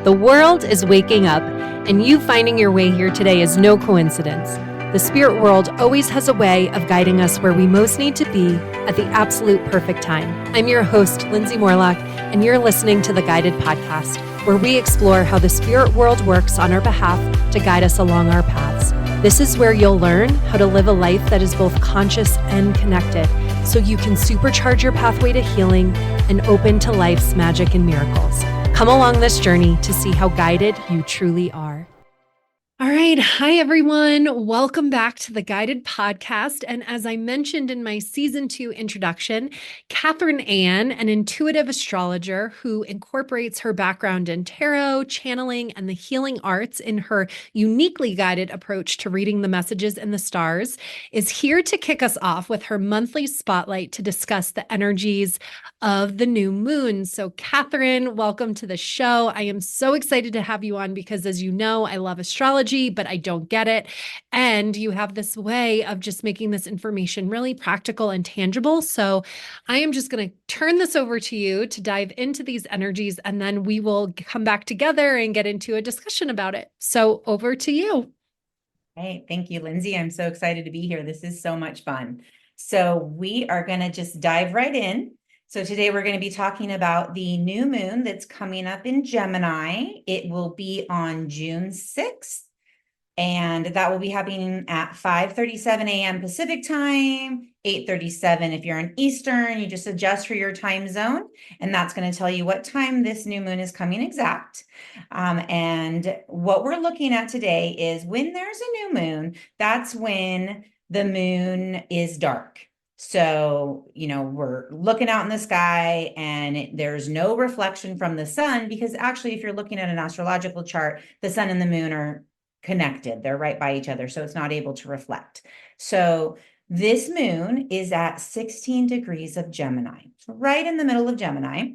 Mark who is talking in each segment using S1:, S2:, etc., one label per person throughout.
S1: The world is waking up, and you finding your way here today is no coincidence. The spirit world always has a way of guiding us where we most need to be at the absolute perfect time. I'm your host, Lindsay Morlock, and you're listening to the Guided Podcast, where we explore how the spirit world works on our behalf to guide us along our paths. This is where you'll learn how to live a life that is both conscious and connected, so you can supercharge your pathway to healing and open to life's magic and miracles. Come along this journey to see how guided you truly are. All right. Hi, everyone. Welcome back to the Guided Podcast. And as I mentioned in my season 2 introduction, Catherine Ann, an intuitive astrologer who incorporates her background in tarot, channeling, and the healing arts in her uniquely guided approach to reading the messages in the stars, is here to kick us off with her monthly spotlight to discuss the energies of the new moon. So, Catherine, welcome to the show. I am so excited to have you on because, as you know, I love astrology, but I don't get it. And you have this way of just making this information really practical and tangible. So I am just going to turn this over to you to dive into these energies, and then we will come back together and get into a discussion about it. So over to you.
S2: Hey, thank you, Lindsay. I'm so excited to be here. This is so much fun. So we are going to just dive right in. So today we're going to be talking about the new moon that's coming up in Gemini. It will be on June 6th. And that will be happening at 5:37 a.m. Pacific time, 8:37 if you're in Eastern. You just adjust for your time zone, and that's going to tell you what time this new moon is coming exact. And what we're looking at today is when there's a new moon, that's when the moon is dark. So, we're looking out in the sky and there's no reflection from the sun, because actually, if you're looking at an astrological chart, the sun and the moon are connected. They're right by each other, so it's not able to reflect. So this moon is at 16 degrees of Gemini, right in the middle of Gemini.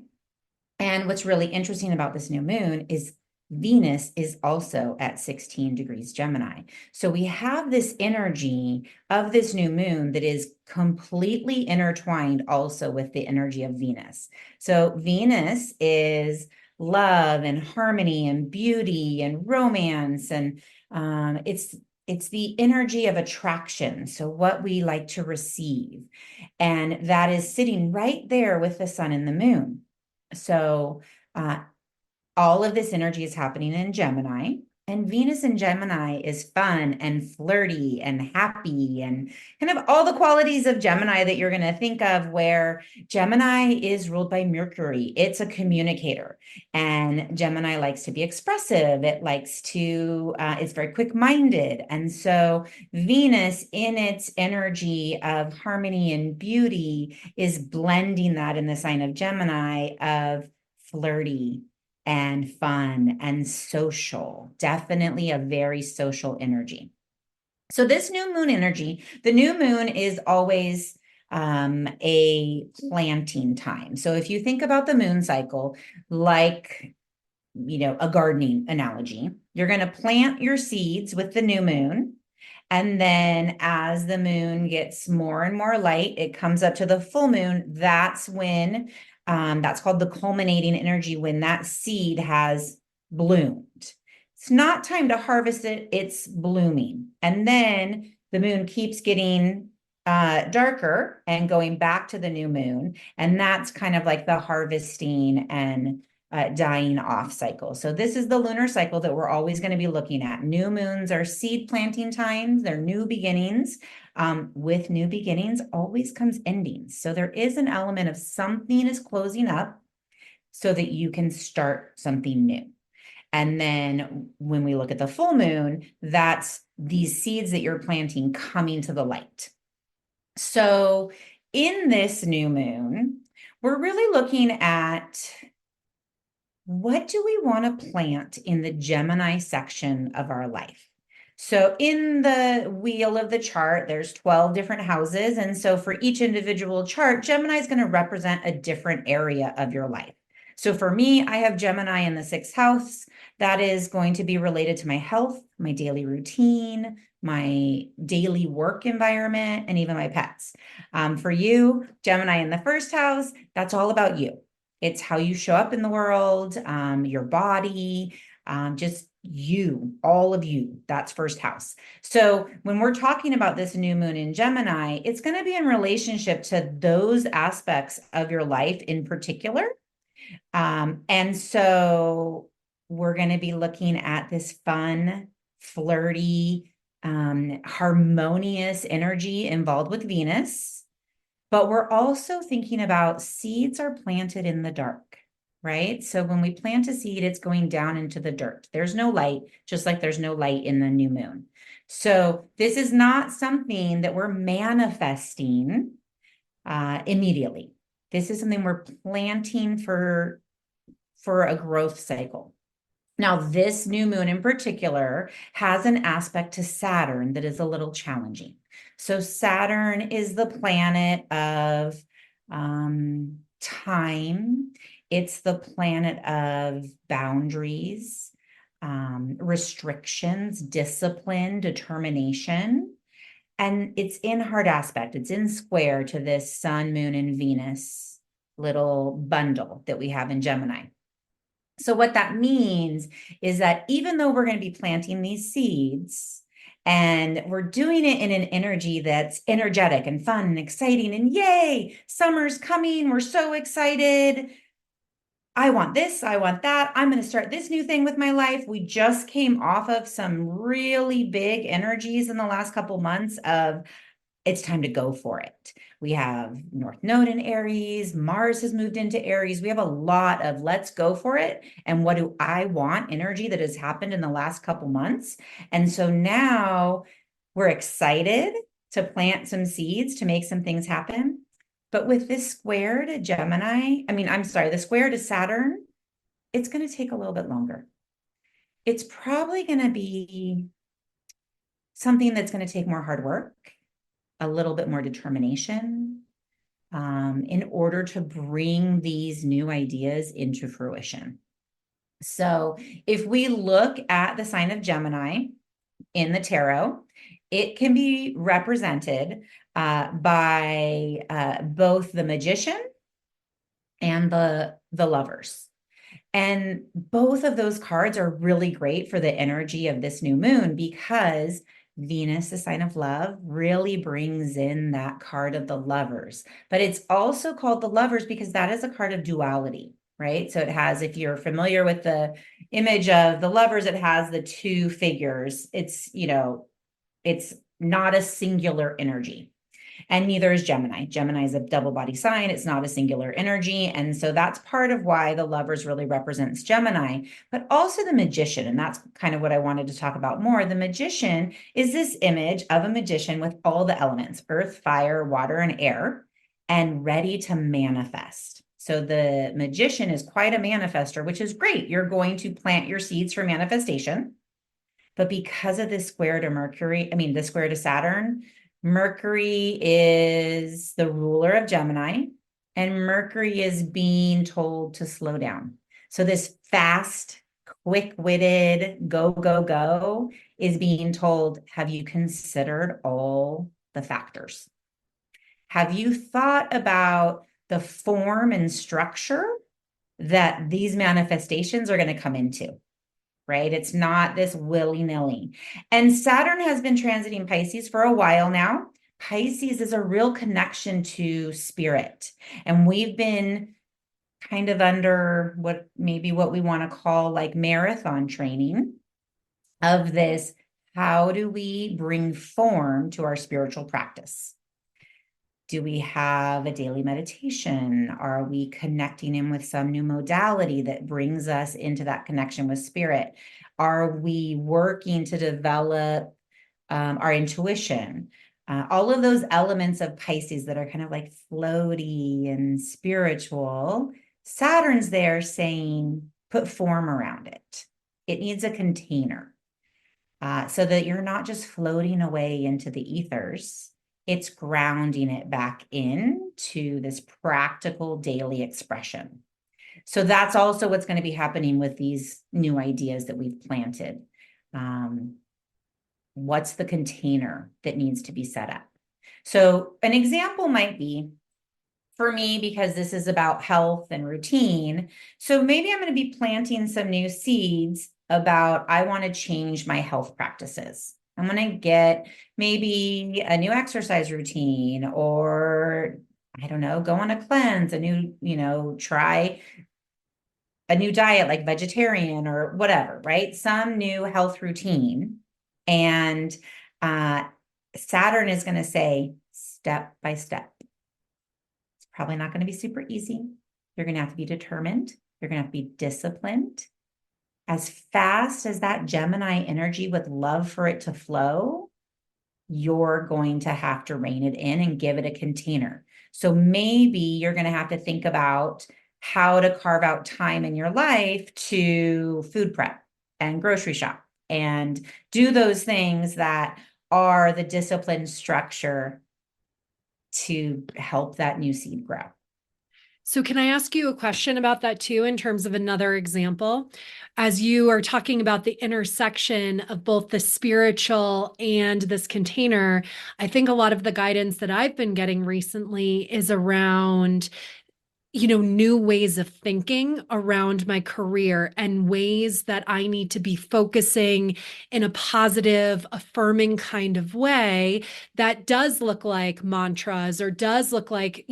S2: And what's really interesting about this new moon is Venus is also at 16 degrees Gemini. So we have this energy of this new moon that is completely intertwined also with the energy of Venus. So Venus is love and harmony and beauty and romance, and it's the energy of attraction, so what we like to receive, and that is sitting right there with the sun and the moon. So all of this energy is happening in Gemini, and Venus in Gemini is fun and flirty and happy and kind of all the qualities of Gemini that you're going to think of, where Gemini is ruled by Mercury. It's a communicator, and Gemini likes to be expressive. It likes to, it's very quick-minded. And so Venus, in its energy of harmony and beauty, is blending that in the sign of Gemini of flirty and fun and social. Definitely a very social energy. So this new moon energy, the new moon is always a planting time. So if you think about the moon cycle like, a gardening analogy, you're going to plant your seeds with the new moon. And then as the moon gets more and more light, it comes up to the full moon. That's when that's called the culminating energy, when that seed has bloomed. It's not time to harvest it, it's blooming. And then the moon keeps getting darker and going back to the new moon. And that's kind of like the harvesting and dying off cycle. So this is the lunar cycle that we're always going to be looking at. New moons are seed planting times. They're new beginnings. With new beginnings always comes endings. So there is an element of something is closing up so that you can start something new. And then when we look at the full moon, that's these seeds that you're planting coming to the light. So in this new moon, we're really looking at, what do we want to plant in the Gemini section of our life? So in the wheel of the chart, there's 12 different houses. And so for each individual chart, Gemini is going to represent a different area of your life. So for me, I have Gemini in the 6th house. That is going to be related to my health, my daily routine, my daily work environment, and even my pets. For you, Gemini in the 1st house, that's all about you. It's how you show up in the world, your body, just you, all of you. That's first house. So when we're talking about this new moon in Gemini, it's going to be in relationship to those aspects of your life in particular. And so we're going to be looking at this fun, flirty, harmonious energy involved with Venus. But we're also thinking about seeds are planted in the dark, right? So when we plant a seed, it's going down into the dirt. There's no light, just like there's no light in the new moon. So this is not something that we're manifesting immediately. This is something we're planting for a growth cycle. Now, this new moon in particular has an aspect to Saturn that is a little challenging. So Saturn is the planet of time. It's the planet of boundaries, restrictions, discipline, determination. And it's in hard aspect. It's in square to this Sun, Moon, and Venus little bundle that we have in Gemini. So what that means is that even though we're going to be planting these seeds and we're doing it in an energy that's energetic and fun and exciting and yay, summer's coming, we're so excited. I want this, I want that. I'm going to start this new thing with my life. We just came off of some really big energies in the last couple months of it's time to go for it. We have North Node in Aries, Mars has moved into Aries. We have a lot of let's go for it. And what do I want energy that has happened in the last couple months. And so now we're excited to plant some seeds to make some things happen. But with this square to Gemini, the square to Saturn, it's going to take a little bit longer. It's probably going to be something that's going to take more hard work, a little bit more determination, in order to bring these new ideas into fruition. So if we look at the sign of Gemini in the tarot, it can be represented by both the Magician and the Lovers. And both of those cards are really great for the energy of this new moon because Venus, the sign of love, really brings in that card of the Lovers. But it's also called the Lovers because that is a card of duality, right? So it has, if you're familiar with the image of the Lovers, it has the two figures. It's not a singular energy. And neither is Gemini. Gemini is a double body sign. It's not a singular energy. And so that's part of why the Lovers really represents Gemini, but also the Magician. And that's kind of what I wanted to talk about more. The Magician is this image of a magician with all the elements, earth, fire, water, and air, and ready to manifest. So the Magician is quite a manifester, which is great. You're going to plant your seeds for manifestation. But because of this square to the square to Saturn, Mercury is the ruler of Gemini, and Mercury is being told to slow down. So this fast, quick-witted, go, go, go is being told, have you considered all the factors? Have you thought about the form and structure that these manifestations are going to come into? Right? It's not this willy-nilly. And Saturn has been transiting Pisces for a while now. Pisces is a real connection to spirit. And we've been kind of under what we want to call like marathon training of this. How do we bring form to our spiritual practice? Do we have a daily meditation? Are we connecting in with some new modality that brings us into that connection with spirit? Are we working to develop our intuition? All of those elements of Pisces that are kind of like floaty and spiritual, Saturn's there saying, put form around it. It needs a container so that you're not just floating away into the ethers. It's grounding it back into this practical daily expression. So that's also what's going to be happening with these new ideas that we've planted. What's the container that needs to be set up? So an example might be for me because this is about health and routine. So maybe I'm going to be planting some new seeds about I want to change my health practices. I'm going to get maybe a new exercise routine, or I don't know, go on a cleanse, a new, try a new diet like vegetarian or whatever, right? Some new health routine. And Saturn is going to say step by step. It's probably not going to be super easy. You're going to have to be determined. You're going to have to be disciplined. As fast as that Gemini energy would love for it to flow, you're going to have to rein it in and give it a container. So maybe you're going to have to think about how to carve out time in your life to food prep and grocery shop and do those things that are the discipline structure to help that new seed grow.
S1: So, can I ask you a question about that too, in terms of another example? As you are talking about the intersection of both the spiritual and this container, I think a lot of the guidance that I've been getting recently is around new ways of thinking around my career and ways that I need to be focusing in a positive, affirming kind of way that does look like mantras or does look like,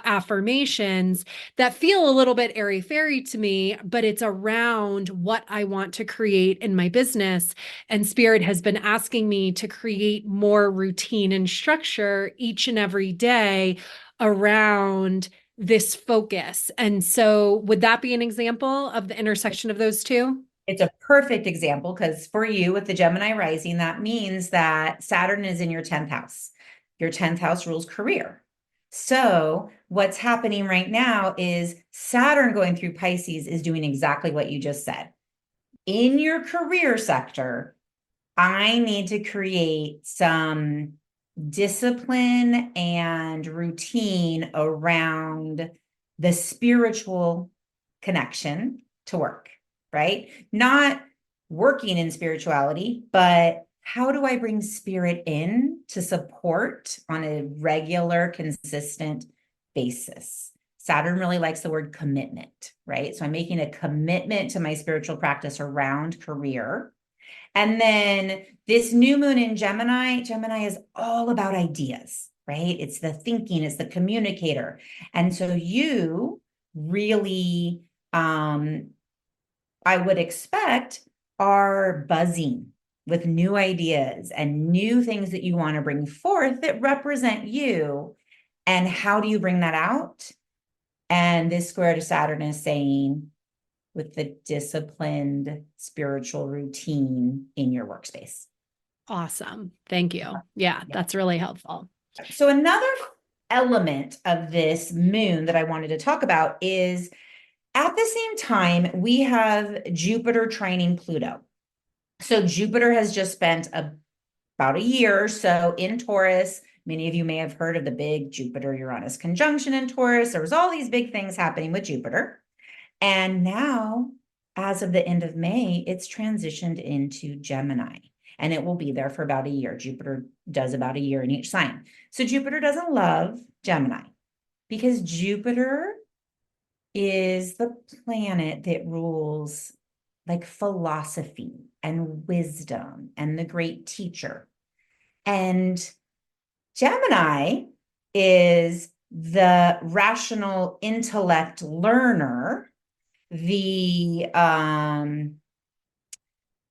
S1: affirmations that feel a little bit airy fairy to me, but it's around what I want to create in my business. And Spirit has been asking me to create more routine and structure each and every day around this focus. And so would that be an example of the intersection of those two?
S2: It's a perfect example because for you with the Gemini rising, that means that Saturn is in your 10th house. Your 10th house rules career. So what's happening right now is Saturn going through Pisces is doing exactly what you just said. In your career sector, I need to create some discipline and routine around the spiritual connection to work, right? Not working in spirituality, but how do I bring spirit in to support on a regular, consistent basis? Saturn really likes the word commitment, right? So I'm making a commitment to my spiritual practice around career. And then this new moon in Gemini, Gemini is all about ideas, right? It's the thinking, it's the communicator. And so you really, I would expect, are buzzing with new ideas and new things that you want to bring forth that represent you. And how do you bring that out? And this square to Saturn is saying, with the disciplined spiritual routine in your workspace.
S1: Awesome. Thank you. Yeah, that's really helpful.
S2: So another element of this moon that I wanted to talk about is at the same time, we have Jupiter trining Pluto. So Jupiter has just spent about a year or so in Taurus. Many of you may have heard of the big Jupiter-Uranus conjunction in Taurus. There was all these big things happening with Jupiter. And now, as of the end of May, it's transitioned into Gemini, and it will be there for about a year. Jupiter does about a year in each sign. So Jupiter doesn't love Gemini because Jupiter is the planet that rules like philosophy and wisdom and the great teacher. And Gemini is the rational intellect learner. The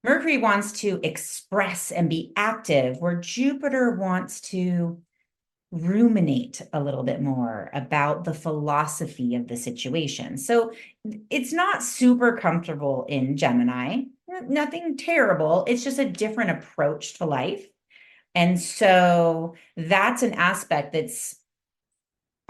S2: Mercury wants to express and be active, where Jupiter wants to ruminate a little bit more about the philosophy of the situation. So it's not super comfortable in Gemini, nothing terrible. It's just a different approach to life. And so that's an aspect that's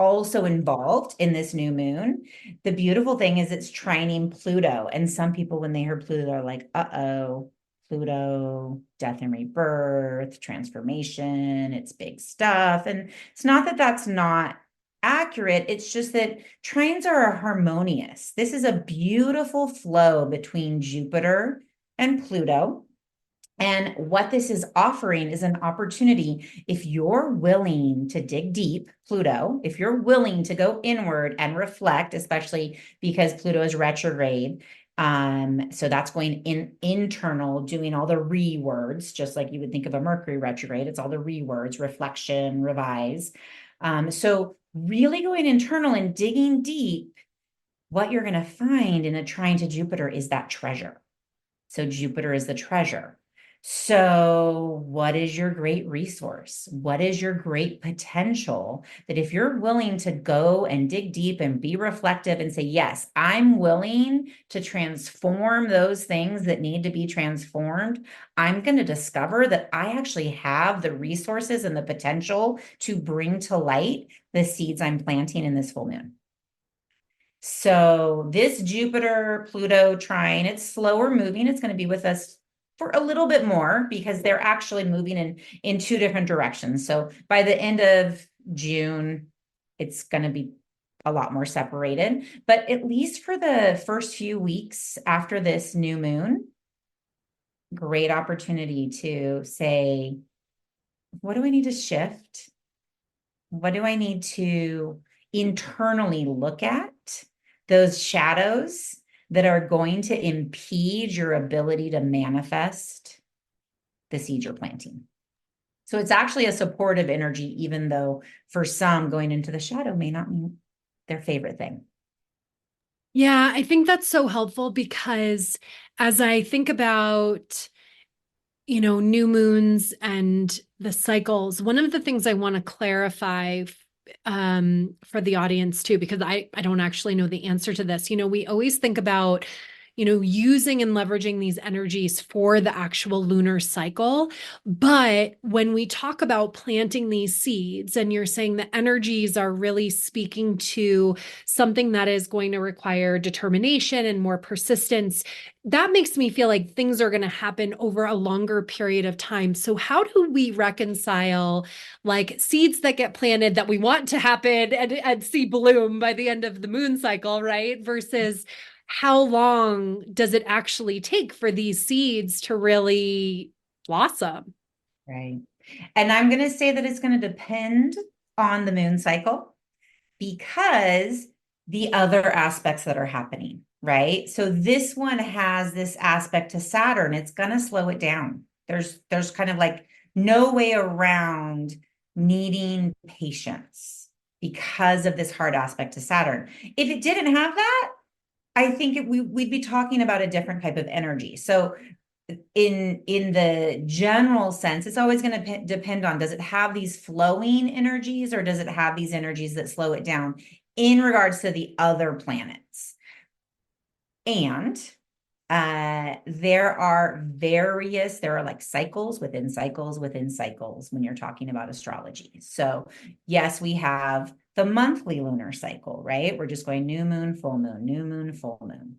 S2: also involved in this new moon. The beautiful thing is it's trining Pluto. And some people, when they hear Pluto, are like, uh-oh, Pluto, death and rebirth, transformation, it's big stuff. And it's not that that's not accurate. It's just that trines are harmonious. This is a beautiful flow between Jupiter and Pluto. And what this is offering is an opportunity. If you're willing to dig deep, Pluto, if you're willing to go inward and reflect, especially because Pluto is retrograde. So that's going in internal, doing all the rewords, just like you would think of a Mercury retrograde. It's all the rewords, reflection, revise. So really going internal and digging deep, what you're going to find in a trine to Jupiter is that treasure. So Jupiter is the treasure. So what is your great resource? What is your great potential that if you're willing to go and dig deep and be reflective and say, yes, I'm willing to transform those things that need to be transformed, I'm going to discover that I actually have the resources and the potential to bring to light the seeds I'm planting in this full moon. So this Jupiter Pluto trine, it's slower moving. It's going to be with us for a little bit more because they're actually moving in two different directions. So by the end of June, it's going to be a lot more separated. But at least for the first few weeks after this new moon, great opportunity to say, what do I need to shift? What do I need to internally look at? Those shadows that are going to impede your ability to manifest the seed you're planting. So it's actually a supportive energy, even though for some going into the shadow may not mean their favorite thing.
S1: Yeah, I think that's so helpful because as I think about, new moons and the cycles, one of the things I want to clarify for the audience too, because I don't actually know the answer to this. We always think about, using and leveraging these energies for the actual lunar cycle. But when we talk about planting these seeds, and you're saying the energies are really speaking to something that is going to require determination and more persistence, that makes me feel like things are going to happen over a longer period of time. So, how do we reconcile like seeds that get planted that we want to happen and see bloom by the end of the moon cycle, right? Versus how long does it actually take for these seeds to really blossom?
S2: Right. And I'm going to say that it's going to depend on the moon cycle because the other aspects that are happening, right? So this one has this aspect to Saturn. It's going to slow it down. There's kind of like no way around needing patience because of this hard aspect to Saturn. If it didn't have that, I think we'd be talking about a different type of energy. So in the general sense, it's always going to depend on, does it have these flowing energies or does it have these energies that slow it down in regards to the other planets? And there are like cycles within cycles within cycles when you're talking about astrology. So yes, we have the monthly lunar cycle, right? We're just going new moon, full moon, new moon, full moon.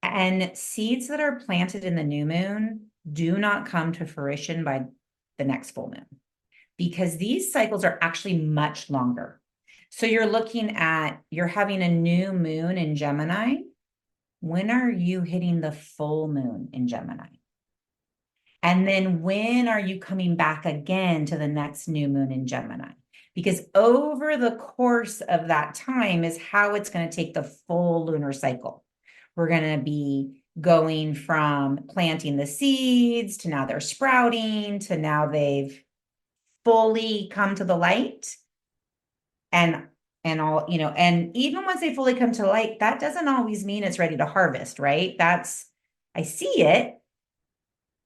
S2: And seeds that are planted in the new moon do not come to fruition by the next full moon because these cycles are actually much longer. So you're having a new moon in Gemini. When are you hitting the full moon in Gemini? And then when are you coming back again to the next new moon in Gemini? Because over the course of that time is how it's going to take the full lunar cycle. We're going to be going from planting the seeds to now they're sprouting to now they've fully come to the light. And all, and even once they fully come to light, that doesn't always mean it's ready to harvest, right? I see it.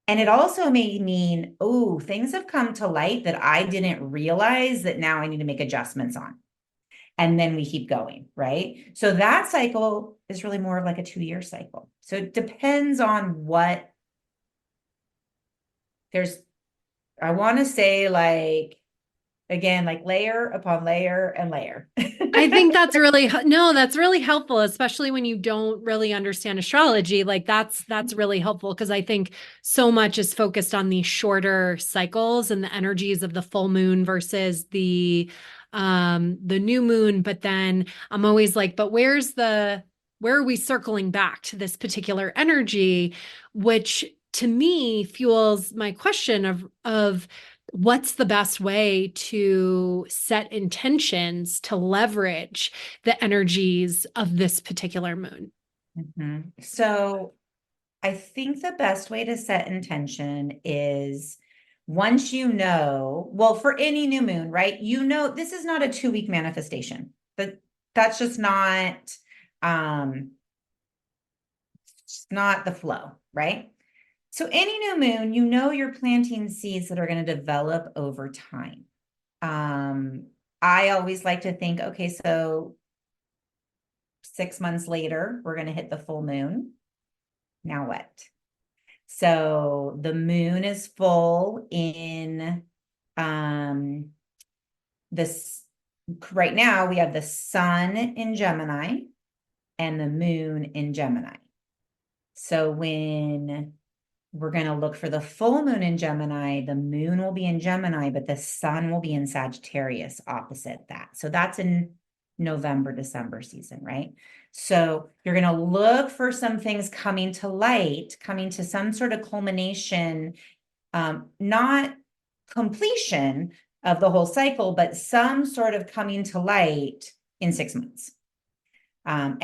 S2: And it also may mean, oh, things have come to light that I didn't realize that now I need to make adjustments on. And then we keep going, right? So that cycle is really more of like a 2-year cycle. So it depends on I want to say again, like layer upon layer and layer.
S1: I think that's really helpful, especially when you don't really understand astrology. Like that's really helpful because I think so much is focused on these shorter cycles and the energies of the full moon versus the new moon. But then I'm always like, but where are we circling back to this particular energy, which to me fuels my question of what's the best way to set intentions to leverage the energies of this particular moon.
S2: So I think the best way to set intention is once you know, well, for any new moon, right? This is not a 2-week manifestation. That's just not the flow, right? So any new moon, you're planting seeds that are going to develop over time. I always like to think, okay, so 6 months later, we're going to hit the full moon. Now what? So the moon is full in this right now we have the sun in Gemini and the moon in Gemini. So when we're going to look for the full moon in Gemini, the moon will be in Gemini, but the sun will be in Sagittarius opposite that. So that's in November, December season, right? So you're going to look for some things coming to light, coming to some sort of culmination, not completion of the whole cycle, but some sort of coming to light in 6 months. And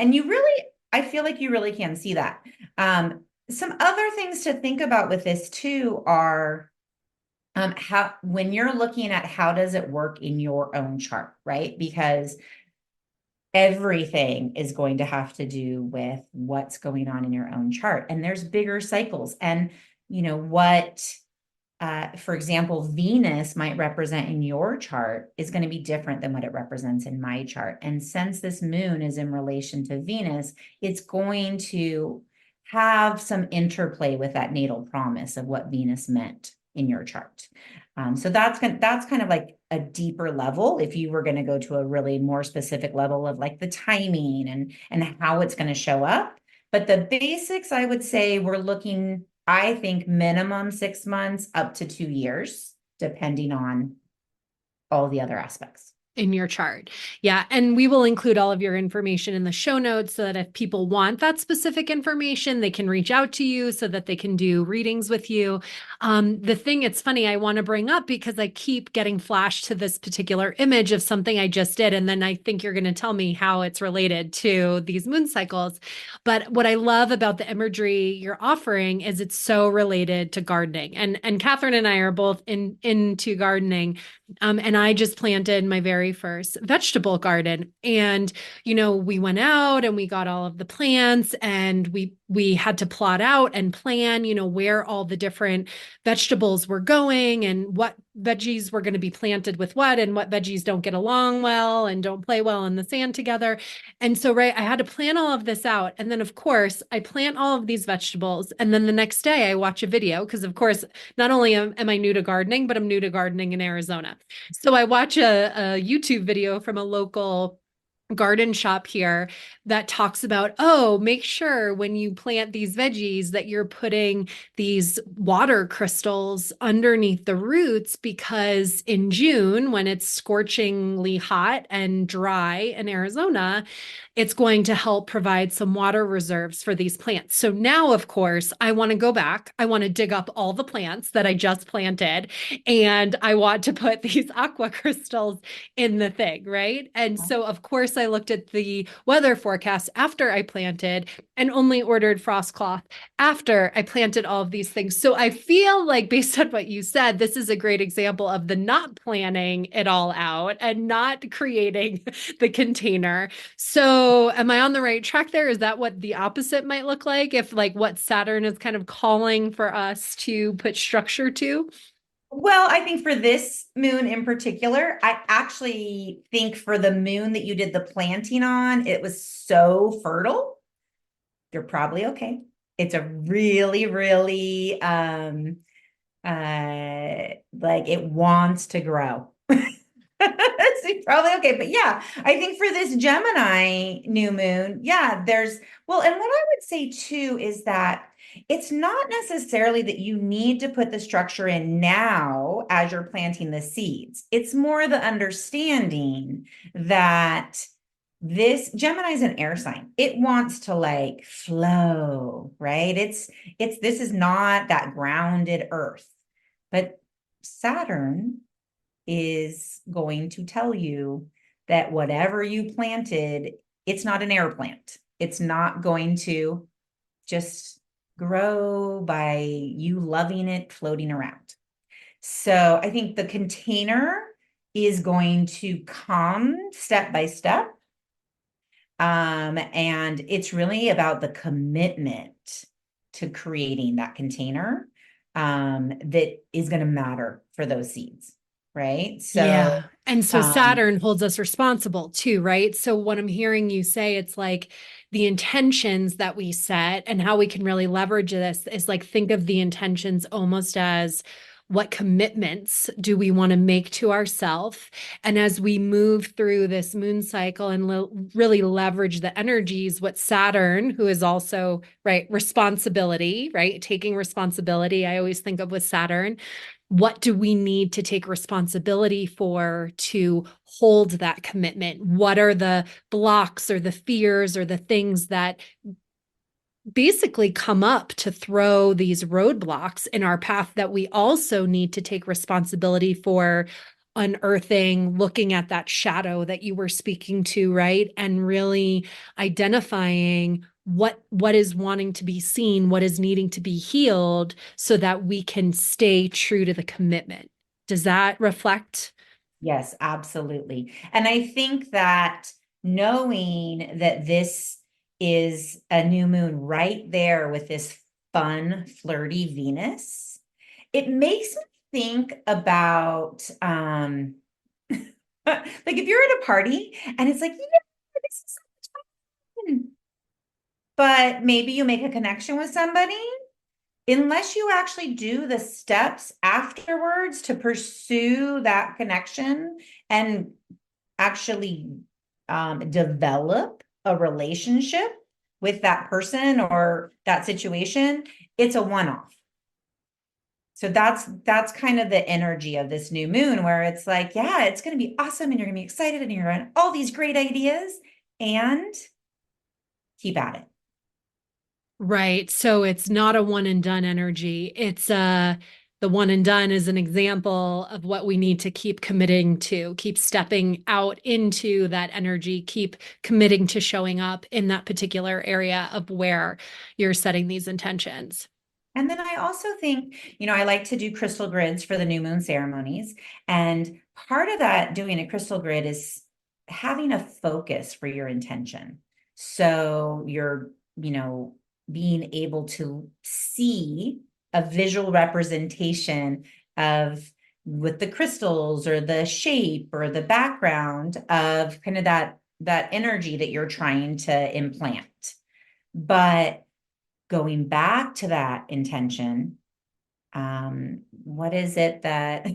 S2: I feel like you really can see that. Some other things to think about with this too are when you're looking at how does it work in your own chart, right? Because everything is going to have to do with what's going on in your own chart. And there's bigger cycles. And for example, Venus might represent in your chart is going to be different than what it represents in my chart. And since this moon is in relation to Venus, it's going to have some interplay with that natal promise of what Venus meant in your chart. So that's kind of like a deeper level if you were going to go to a really more specific level of like the timing and how it's going to show up. But the basics, I would say we're looking, I think, minimum 6 months up to 2 years, depending on all the other aspects.
S1: In your chart. Yeah. And we will include all of your information in the show notes so that if people want that specific information, they can reach out to you so that they can do readings with you. The thing, it's funny, I want to bring up because I keep getting flashed to this particular image of something I just did. And then I think you're going to tell me how it's related to these moon cycles. But what I love about the imagery you're offering is it's so related to gardening. And Catherine and I are both into gardening. And I just planted my very first vegetable garden. And, we went out and we got all of the plants and we had to plot out and plan, where all the different vegetables were going and what veggies were going to be planted with what and what veggies don't get along well and don't play well in the sand together. And so, right, I had to plan all of this out. And then, of course, I plant all of these vegetables. And then the next day I watch a video because, of course, not only am I new to gardening, but I'm new to gardening in Arizona. So I watch a YouTube video from a local garden shop here that talks about, make sure when you plant these veggies that you're putting these water crystals underneath the roots because in June, when it's scorchingly hot and dry in Arizona, it's going to help provide some water reserves for these plants. So now, of course, I want to go back. I want to dig up all the plants that I just planted and I want to put these aqua crystals in the thing, right? And so, of course, I looked at the weather forecast after I planted and only ordered frost cloth after I planted all of these things. So I feel like, based on what you said, this is a great example of the not planning it all out and not creating the container. So am I on the right track there? Is that what the opposite might look like if like what Saturn is kind of calling for us to put structure to?
S2: Well, I think for this moon in particular, I actually think for the moon that you did the planting on, it was so fertile. You're probably okay. It's a really, really, like it wants to grow. So you're probably okay. But yeah, I think for this Gemini new moon, yeah, and what I would say too is that it's not necessarily that you need to put the structure in now as you're planting the seeds. It's more the understanding that This Gemini is an air sign. It wants to like flow, right? This is not that grounded earth. But Saturn is going to tell you that whatever you planted, it's not an air plant. It's not going to just grow by you loving it floating around. So I think the container is going to come step by step. And it's really about the commitment to creating that container that is going to matter for those seeds, right?
S1: Yeah.
S2: So,
S1: And so
S2: um,
S1: Saturn holds us responsible too, right? So what I'm hearing you say, it's like the intentions that we set and how we can really leverage this is like think of the intentions almost as what commitments do we want to make to ourselves? And as we move through this moon cycle and really leverage the energies, what Saturn, who is also, right, responsibility, right? Taking responsibility, I always think of with Saturn, what do we need to take responsibility for to hold that commitment? What are the blocks or the fears or the things that basically come up to throw these roadblocks in our path that we also need to take responsibility for unearthing, looking at that shadow that you were speaking to, right? And really identifying what is wanting to be seen, what is needing to be healed so that we can stay true to the commitment. Does that reflect?
S2: yes, absolutely. And I think that knowing that this is a new moon right there with this fun, flirty Venus, it makes me think about like if you're at a party and it's like, yeah, this is so much fun. But maybe you make a connection with somebody, unless you actually do the steps afterwards to pursue that connection and actually develop a relationship with that person or that situation, it's a one-off. So that's kind of the energy of this new moon where it's like, yeah, it's going to be awesome and you're going to be excited and you're going to have all these great ideas and keep at it.
S1: Right. So it's not a one and done energy. It's the one and done is an example of what we need to keep committing to, keep stepping out into that energy, keep committing to showing up in that particular area of where you're setting these intentions.
S2: And then I also think, I like to do crystal grids for the new moon ceremonies. And part of that doing a crystal grid is having a focus for your intention. So you're, being able to see a visual representation of with the crystals or the shape or the background of kind of that energy that you're trying to implant. But going back to that intention, what is it that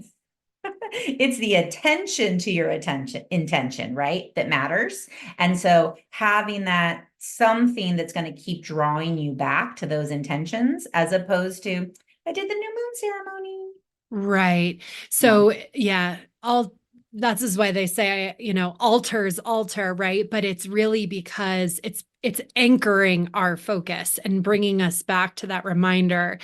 S2: it's the attention to your intention, right? That matters. And so having that something that's going to keep drawing you back to those intentions as opposed to, I did the new moon ceremony.
S1: Right.
S2: Yeah.
S1: So yeah, all that's is why they say, altars alter, right? But it's really because it's anchoring our focus and bringing us back to that reminder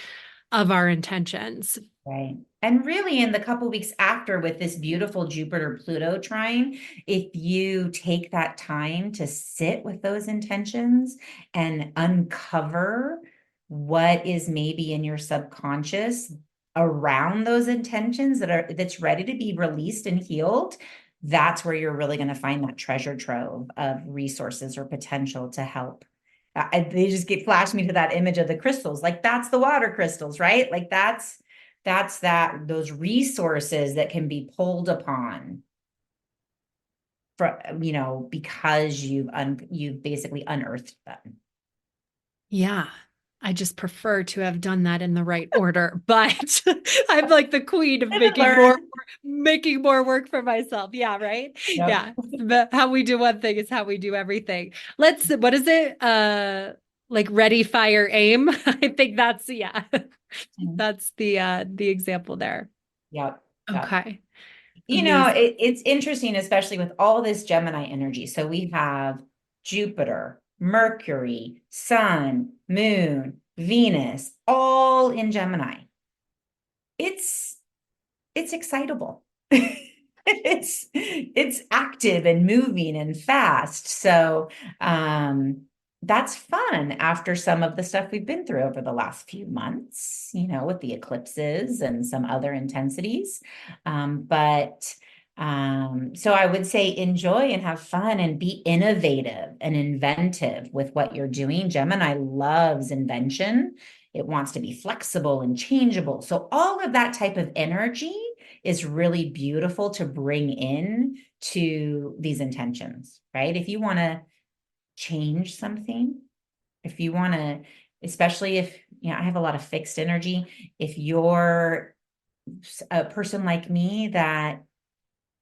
S1: of our intentions.
S2: Right. And really, in the couple weeks after, with this beautiful Jupiter Pluto trine, if you take that time to sit with those intentions and uncover what is maybe in your subconscious around those intentions that's ready to be released and healed, that's where you're really going to find that treasure trove of resources or potential to help. They just get flashed me to that image of the crystals. Like that's the water crystals, right? Like that's those resources that can be pulled upon for because you've basically unearthed them.
S1: Yeah. I just prefer to have done that in the right order, but I'm like the queen of
S2: Live and learn.
S1: making more work for myself. Yeah, right?
S2: Yep.
S1: Yeah. But how we do one thing is how we do everything. What is it? Like ready, fire, aim. I think that's yeah.
S2: Mhm.
S1: That's the example there.
S2: Yep. Yep.
S1: Okay. Amazing.
S2: it's interesting, especially with all this Gemini energy. So we have Jupiter, Mercury, Sun, Moon, Venus, all in Gemini. It's it's excitable. It's active and moving and fast. So that's fun after some of the stuff we've been through over the last few months, with the eclipses and some other intensities. But so I would say enjoy and have fun and be innovative and inventive with what you're doing. Gemini loves invention. It wants to be flexible and changeable. So all of that type of energy is really beautiful to bring in to these intentions, right? If you want to change something, if you want to, especially if, I have a lot of fixed energy. If you're a person like me that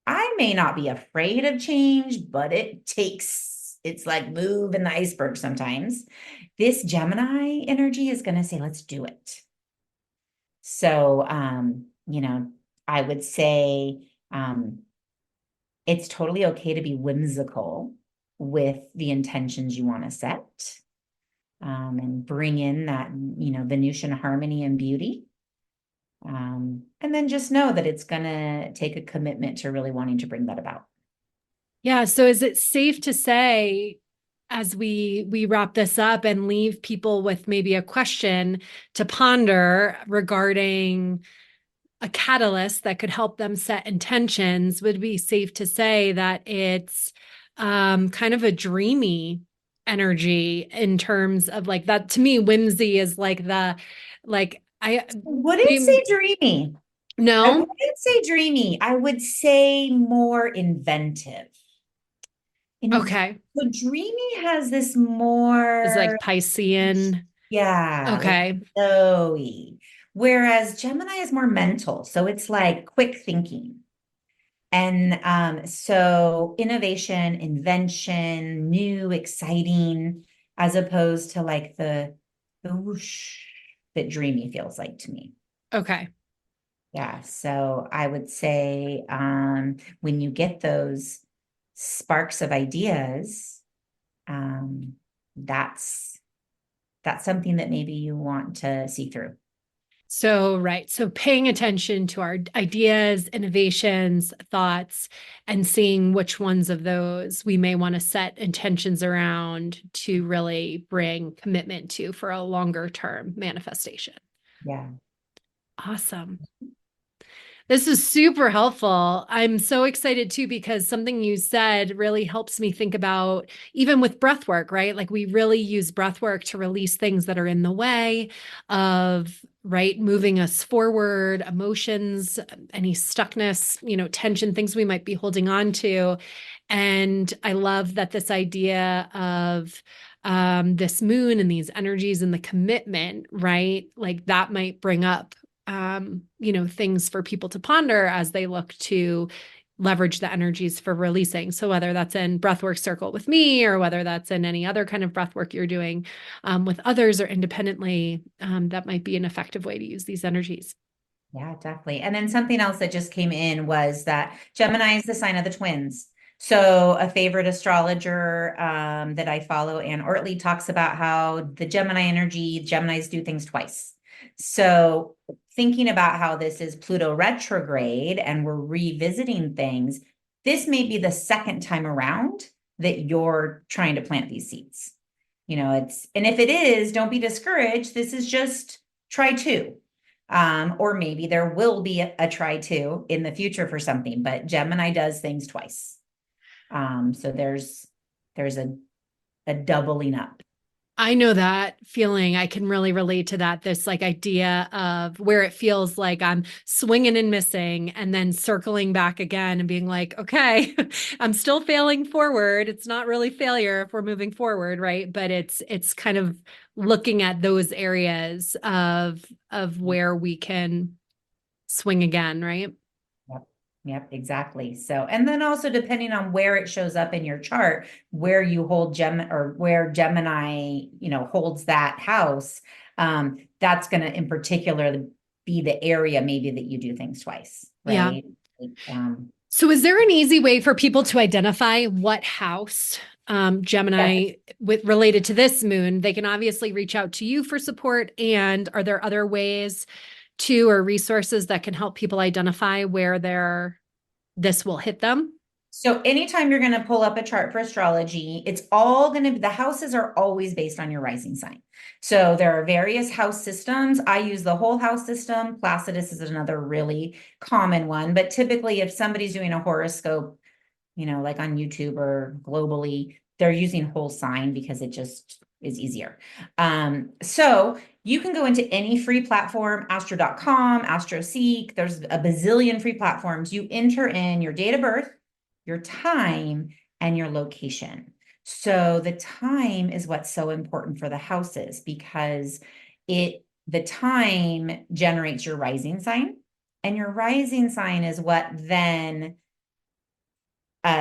S2: I may not be afraid of change, but it's like move in the iceberg sometimes. This Gemini energy is going to say, let's do it. So, I would say it's totally okay to be whimsical with the intentions you want to set, and bring in that, Venusian harmony and beauty. And then just know that it's going to take a commitment to really wanting to bring that about.
S1: Yeah. So is it safe to say, as we wrap this up and leave people with maybe a question to ponder regarding a catalyst that could help them set intentions, would it be safe to say that it's kind of a dreamy energy in terms of like that? To me, whimsy is like the like I
S2: Wouldn't say dreamy. I
S1: no.
S2: wouldn't say dreamy. I would say more inventive.
S1: Okay.
S2: So dreamy has this
S1: It's
S2: more,
S1: like Piscean.
S2: yeah, like
S1: Okay.
S2: flowy. Whereas Gemini is more mental. So it's like quick thinking. And so innovation, invention, new, exciting, as opposed to like the whoosh that dreamy feels like to me.
S1: Okay.
S2: Yeah. So I would say when you get those sparks of ideas, um, that's that's something that maybe you want to see through.
S1: So, right. So, paying attention to our ideas, innovations, thoughts, and seeing which ones of those we may want to set intentions around to really bring commitment to for a longer term manifestation.
S2: Yeah.
S1: Awesome. This is super helpful. I'm so excited too because something you said really helps me think about even with breath work, right? Like we really use breath work to release things that are in the way of, right, moving us forward, emotions, any stuckness, tension, things we might be holding on to. And I love that this idea of this moon and these energies and the commitment, right? Like that might bring up things for people to ponder as they look to leverage the energies for releasing. So whether that's in breathwork circle with me or whether that's in any other kind of breathwork you're doing with others or independently, that might be an effective way to use these energies.
S2: Yeah, definitely. And then something else that just came in was that Gemini is the sign of the twins. So a favorite astrologer that I follow, Anne Ortley, talks about how the Gemini energy, Geminis do things twice. So thinking about how this is Pluto retrograde and we're revisiting things, this may be the second time around that you're trying to plant these seeds. And if it is, don't be discouraged. This is just try two. Or maybe there will be a try to in the future for something, but Gemini does things twice. So there's a doubling up.
S1: I know that feeling. I can really relate to that. This like idea of where it feels like I'm swinging and missing and then circling back again and being like, okay, I'm still failing forward. It's not really failure if we're moving forward, right? But it's kind of looking at those areas of where we can swing again, right?
S2: Yep. Yep, exactly. So, and then also depending on where it shows up in your chart, where you hold or where Gemini, holds that house, that's going to in particular be the area maybe that you do things twice,
S1: Yeah.
S2: right?
S1: So is there an easy way for people to identify what house Gemini related to this moon? They can obviously reach out to you for support. And are there other ways or resources that can help people identify where this will hit them?
S2: So anytime you're going to pull up a chart for astrology, it's all going to be, the houses are always based on your rising sign. So there are various house systems. I use the whole house system. Placidus is another really common one. But typically, if somebody's doing a horoscope, like on YouTube or globally, they're using whole sign because it just is easier. So you can go into any free platform, astro.com, AstroSeek. There's a bazillion free platforms. You enter in your date of birth, your time, and your location. So the time is what's so important for the houses because the time generates your rising sign, and your rising sign is what then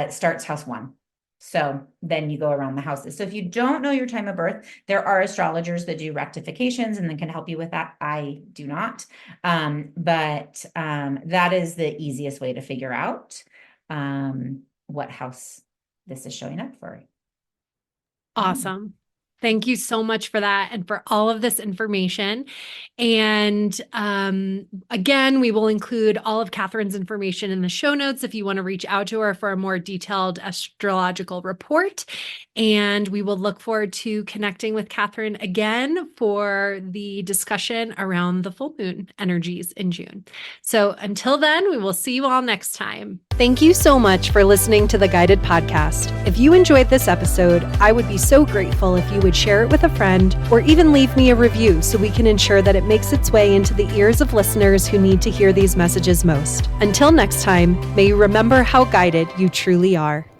S2: starts house one. So then you go around the houses. So if you don't know your time of birth, there are astrologers that do rectifications and then can help you with that. I do not. But that is the easiest way to figure out what house this is showing up for.
S1: Awesome. Thank you so much for that and for all of this information. And again, we will include all of Catherine's information in the show notes if you want to reach out to her for a more detailed astrological report. And we will look forward to connecting with Catherine again for the discussion around the full moon energies in June. So until then, we will see you all next time. Thank you so much for listening to the Guided Podcast. If you enjoyed this episode, I would be so grateful if you would share it with a friend or even leave me a review so we can ensure that it makes its way into the ears of listeners who need to hear these messages most. Until next time, may you remember how guided you truly are.